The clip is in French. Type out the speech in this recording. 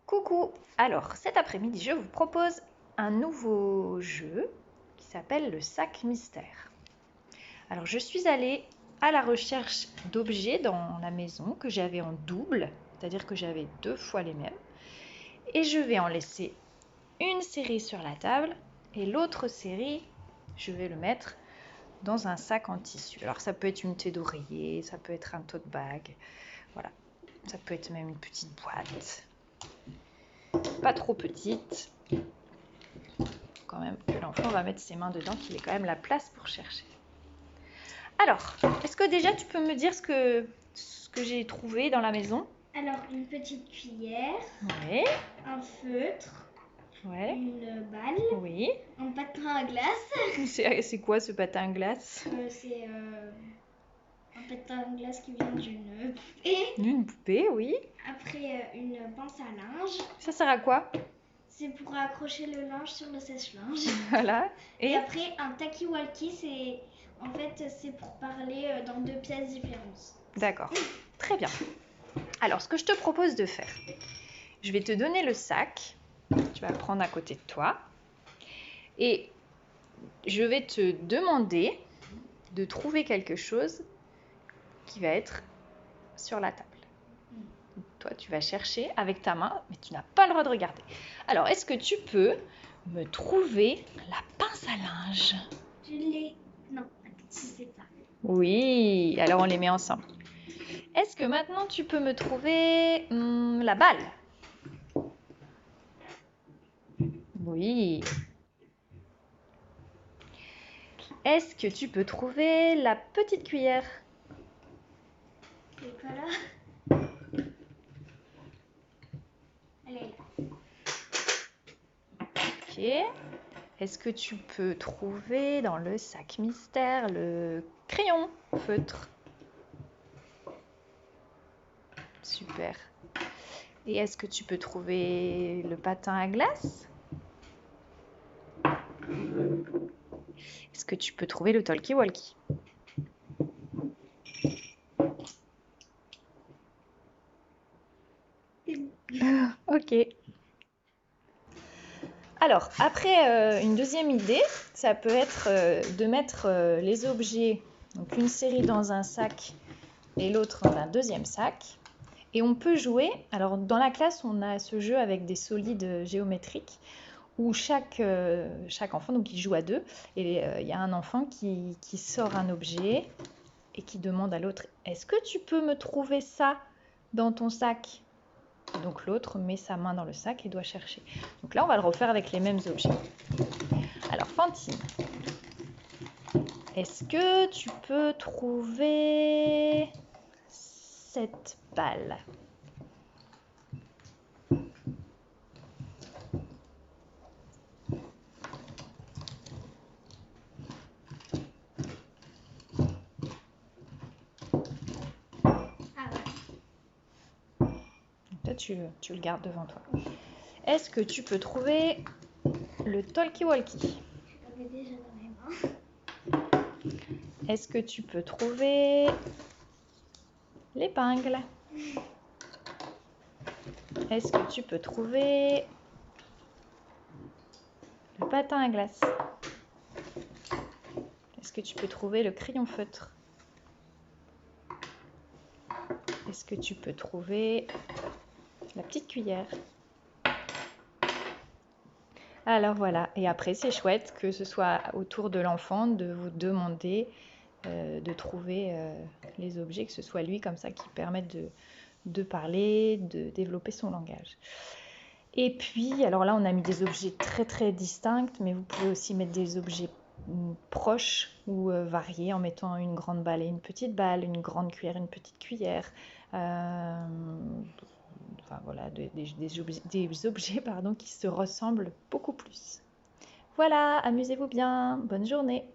Coucou! Alors cet après-midi, je vous propose un nouveau jeu qui s'appelle le sac mystère. Alors je suis allée à la recherche d'objets dans la maison que j'avais en double, c'est-à-dire que j'avais 2 fois les mêmes. Et je vais en laisser une série sur la table et l'autre série, je vais le mettre dans un sac en tissu. Alors ça peut être une thé d'oreiller, ça peut être un tote bag, voilà. Ça peut être même une petite boîte. Pas trop petite, quand même que l'enfant va mettre ses mains dedans, qu'il ait quand même la place pour chercher. Alors, est-ce que déjà tu peux me dire ce que j'ai trouvé dans la maison? Alors, une petite cuillère, Oui. un feutre, Ouais. une balle, Oui. un patin à glace. C'est quoi ce patin à glace? C'est un patin à glace qui vient d'une poupée. D'une poupée, oui. Après, une pince à linge. Ça sert à quoi? C'est pour accrocher le linge sur le sèche-linge. Voilà. Et après, un talkie-walkie, c'est pour parler dans 2 pièces différentes. D'accord. Très bien. Alors, ce que je te propose de faire, je vais te donner le sac. Tu vas le prendre à côté de toi. Et je vais te demander de trouver quelque chose qui va être sur la table. Toi, tu vas chercher avec ta main, mais tu n'as pas le droit de regarder. Alors, est-ce que tu peux me trouver la pince à linge? Je l'ai. Non, je sais pas. Oui, alors on les met ensemble. Est-ce que maintenant tu peux me trouver la balle? Oui. Est-ce que tu peux trouver la petite cuillère? C'est pas là. Elle est là. Ok. Est-ce que tu peux trouver dans le sac mystère le crayon feutre? Super. Et est-ce que tu peux trouver le patin à glace? Est-ce que tu peux trouver le talkie-walkie? Ok. Alors, après, une deuxième idée, ça peut être de mettre les objets, donc une série dans un sac et l'autre dans un deuxième sac. Et on peut jouer, alors dans la classe, on a ce jeu avec des solides géométriques où chaque enfant, donc il joue à 2, et il y a un enfant qui sort un objet et qui demande à l'autre « Est-ce que tu peux me trouver ça dans ton sac ?» Donc l'autre met sa main dans le sac et doit chercher. Donc là, on va le refaire avec les mêmes objets. Alors Fantine, est-ce que tu peux trouver cette balle? Ah ouais. Toi, tu le gardes devant toi. Est-ce que tu peux trouver le talkie-walkie? Je l'avais déjà dans les mains. Est-ce que tu peux trouver l'épingle? Est-ce que tu peux trouver le patin à glace? Est-ce que tu peux trouver le crayon feutre? Est-ce que tu peux trouver la petite cuillère? Alors voilà, et après c'est chouette que ce soit au tour de l'enfant de vous demander de trouver les objets, que ce soit lui comme ça qui permettent de parler, de développer son langage. Et puis, alors là on a mis des objets très très distincts, mais vous pouvez aussi mettre des objets proches ou variés en mettant une grande balle et une petite balle, une grande cuillère et une petite cuillère. Enfin voilà, des objets pardon, qui se ressemblent beaucoup plus. Voilà, amusez-vous bien, bonne journée.